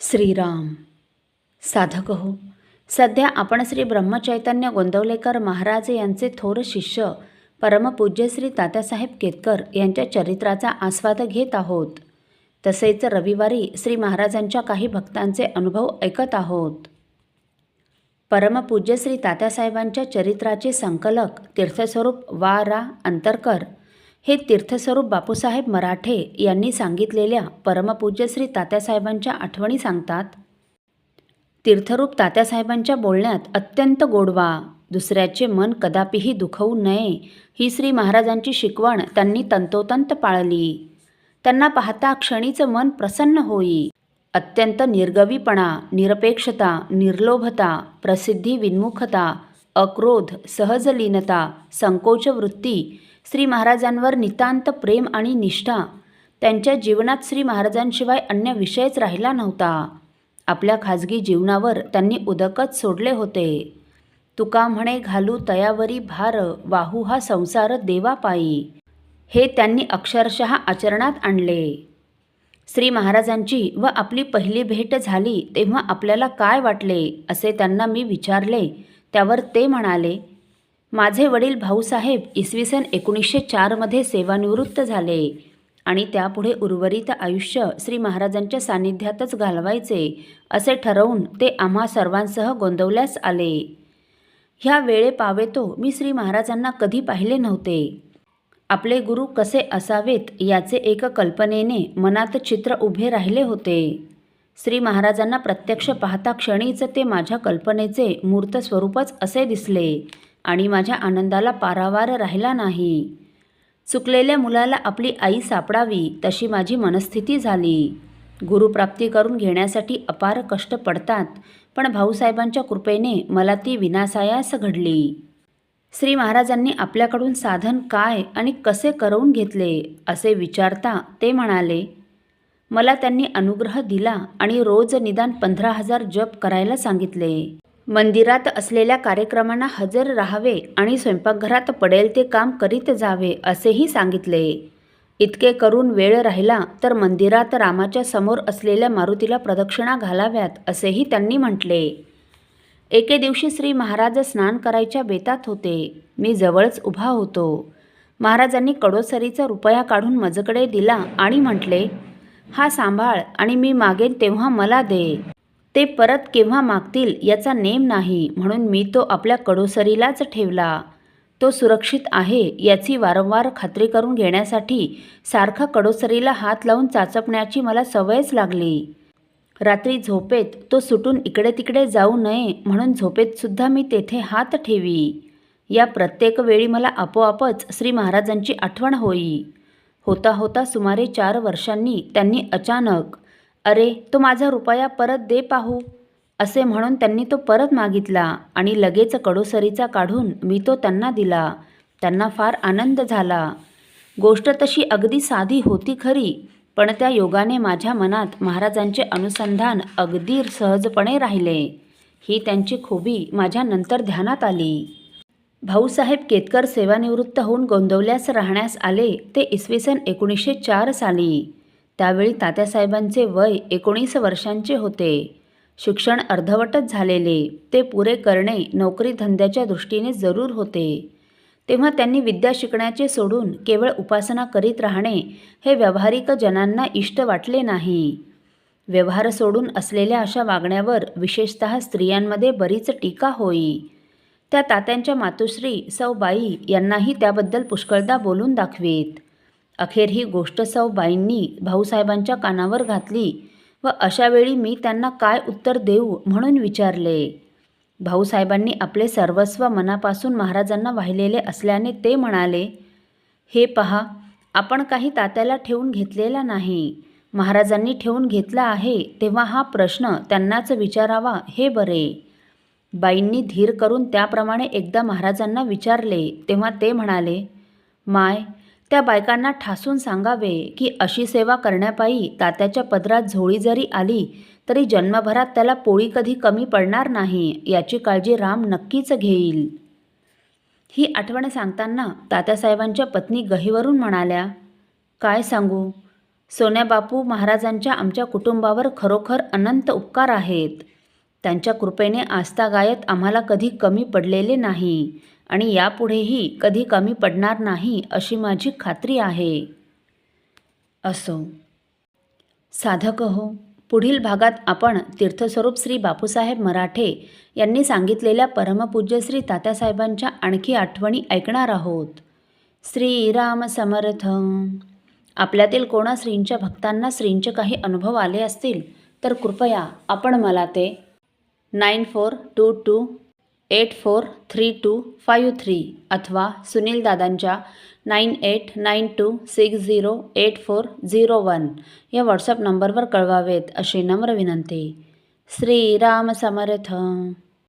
श्रीराम. साधक हो, सध्या आपण श्री ब्रह्मचैतन्य गोंदवलेकर महाराज यांचे थोर शिष्य परमपूज्य श्री तात्यासाहेब केतकर यांच्या चरित्राचा आस्वाद घेत आहोत. तसेच रविवारी श्री महाराजांच्या काही भक्तांचे अनुभव ऐकत आहोत. परमपूज्य श्री तात्यासाहेबांच्या चरित्राचे संकलक तीर्थस्वरूप वा रा अंतरकर हे तीर्थस्वरूप बापूसाहेब मराठे यांनी सांगितलेल्या परमपूज्य श्री तात्यासाहेबांच्या आठवणी सांगतात. तीर्थरूप तात्यासाहेबांच्या बोलण्यात अत्यंत गोडवा, दुसऱ्याचे मन कदापिही दुखवू नये ही श्री महाराजांची शिकवण त्यांनी तंतोतंत पाळली. त्यांना पाहता क्षणीचं मन प्रसन्न होई. अत्यंत निर्गवीपणा, निरपेक्षता, निर्लोभता, प्रसिद्धी विन्मुखता, अक्रोध, सहजलीनता, संकोच वृत्ती, श्री महाराजांवर नितांत प्रेम आणि निष्ठा. त्यांच्या जीवनात श्री महाराजांशिवाय अन्य विषयच राहिला नव्हता. आपल्या खाजगी जीवनावर त्यांनी उदकच सोडले होते. तुका म्हणे घालू तयावरी भार, वाहू हा संसार देवा पायी, हे त्यांनी अक्षरशः आचरणात आणले. श्री महाराजांची व आपली पहिली भेट झाली तेव्हा आपल्याला काय वाटले असे त्यांना मी विचारले. त्यावर ते म्हणाले, माझे वडील भाऊसाहेब इसवी सन 1904 सेवानिवृत्त झाले आणि त्यापुढे उर्वरित आयुष्य श्री महाराजांच्या सान्निध्यातच घालवायचे असे ठरवून ते आम्हा सर्वांसह गोंदवल्यास आले. ह्या वेळे पावेतो मी श्री महाराजांना कधी पाहिले नव्हते. आपले गुरु कसे असावेत याचे एक कल्पनेने मनात चित्र उभे राहिले होते. श्री महाराजांना प्रत्यक्ष पाहता क्षणीच ते माझ्या कल्पनेचे मूर्त स्वरूपच असे दिसले आणि माझ्या आनंदाला पारावार राहिला नाही. चुकलेल्या मुलाला आपली आई सापडावी तशी माझी मनस्थिती झाली. गुरुप्राप्ती करून घेण्यासाठी अपार कष्ट पडतात, पण भाऊसाहेबांच्या कृपेने मला ती विनासायास घडली. श्री महाराजांनी आपल्याकडून साधन काय आणि कसे करवून घेतले असे विचारता ते म्हणाले, मला त्यांनी अनुग्रह दिला आणि रोज निदान 15,000 जप करायला सांगितले. मंदिरात असलेल्या कार्यक्रमांना हजर राहावे आणि स्वयंपाकघरात पडेल ते काम करीत जावे असेही सांगितले. इतके करून वेळ राहिला तर मंदिरात रामाच्या समोर असलेल्या मारुतीला प्रदक्षिणा घालाव्यात असेही त्यांनी म्हटले. एके दिवशी श्री महाराज स्नान करायच्या बेतात होते. मी जवळच उभा होतो. महाराजांनी कडोसरीचा रुपया काढून माझ्याकडे दिला आणि म्हटले, हा सांभाळ आणि मी मागेन तेव्हा मला दे. ते परत केव्हा मागतील याचा नेम नाही म्हणून मी तो आपल्या कडोसरीलाच ठेवला. तो सुरक्षित आहे याची वारंवार खात्री करून घेण्यासाठी सारखा कडोसरीला हात लावून चाचपण्याची मला सवयच लागली. रात्री झोपेत तो सुटून इकडे तिकडे जाऊ नये म्हणून झोपेतसुद्धा मी तेथे हात ठेवी. या प्रत्येक वेळी मला आपोआपच श्री महाराजांची आठवण होई. होता होता सुमारे 4 वर्षांनी त्यांनी अचानक, अरे तो माझा रुपया परत दे पाहू असे म्हणून त्यांनी तो परत मागितला आणि लगेच कडोसरीचा काढून मी तो त्यांना दिला. त्यांना फार आनंद झाला. गोष्ट तशी अगदी साधी होती खरी, पण त्या योगाने माझ्या मनात महाराजांचे अनुसंधान अगदी सहजपणे राहिले. ही त्यांची खूबी माझ्या नंतर ध्यानात आली. भाऊसाहेब केतकर सेवानिवृत्त होऊन गोंदवल्यास राहण्यास आले ते इसवी सन 1904 साली. त्यावेळी तात्यासाहेबांचे वय 19 वर्षांचे होते. शिक्षण अर्धवटच झालेले. ते पुरे करणे नोकरीधंद्याच्या दृष्टीने जरूर होते. तेव्हा त्यांनी विद्या शिकण्याचे सोडून केवळ उपासना करीत राहणे हे व्यावहारिक जनांना इष्ट वाटले नाही. व्यवहार सोडून असलेल्या अशा वागण्यावर विशेषतः स्त्रियांमध्ये बरीच टीका होई. त्या तात्यांच्या मातुश्री सौ बाई यांनाही त्याबद्दल पुष्कळदा बोलून दाखवीत. अखेर ही गोष्ट सौ बाईंनी भाऊसाहेबांच्या कानावर घातली व अशावेळी मी त्यांना काय उत्तर देऊ म्हणून विचारले. भाऊसाहेबांनी आपले सर्वस्व मनापासून महाराजांना वाहिलेले असल्याने ते म्हणाले, हे पहा, आपण काही तात्याला ठेवून घेतलेला नाही. महाराजांनी ठेवून घेतला आहे तेव्हा हा प्रश्न त्यांनाच विचारावा हे बरे. बाईंनी धीर करून त्याप्रमाणे एकदा महाराजांना विचारले तेव्हा ते म्हणाले, माय, त्या बायकांना ठासून सांगावे की अशी सेवा करण्यापायी तात्याच्या पदरात झोळी जरी आली तरी जन्मभरात त्याला पोळी कधी कमी पडणार नाही याची काळजी राम नक्कीच घेईल. ही आठवण सांगताना तात्यासाहेबांच्या पत्नी गहिवरून म्हणाल्या, काय सांगू, सोन्या बापू महाराजांच्या आमच्या कुटुंबावर खरोखर अनंत उपकार आहेत. त्यांच्या कृपेने आजतागायत आम्हाला कधी कमी पडलेले नाही आणि यापुढेही कधी कमी पडणार नाही अशी माझी खात्री आहे. असो. साधक हो, पुढील भागात आपण तीर्थस्वरूप श्री बापूसाहेब मराठे यांनी सांगितलेल्या परमपूज्य श्री तात्यासाहेबांच्या आणखी आठवणी ऐकणार आहोत. श्रीराम समर्थ. आपल्यातील कोणा श्रींच्या भक्तांना श्रींचे काही अनुभव आले असतील तर कृपया आपण मला ते 9422843253 अथवा सुनील दादांच्या 9892608401 या व्हॉट्सअप नंबरवर कळवावेत अशी नम्र विनंती. श्रीराम समर्थ.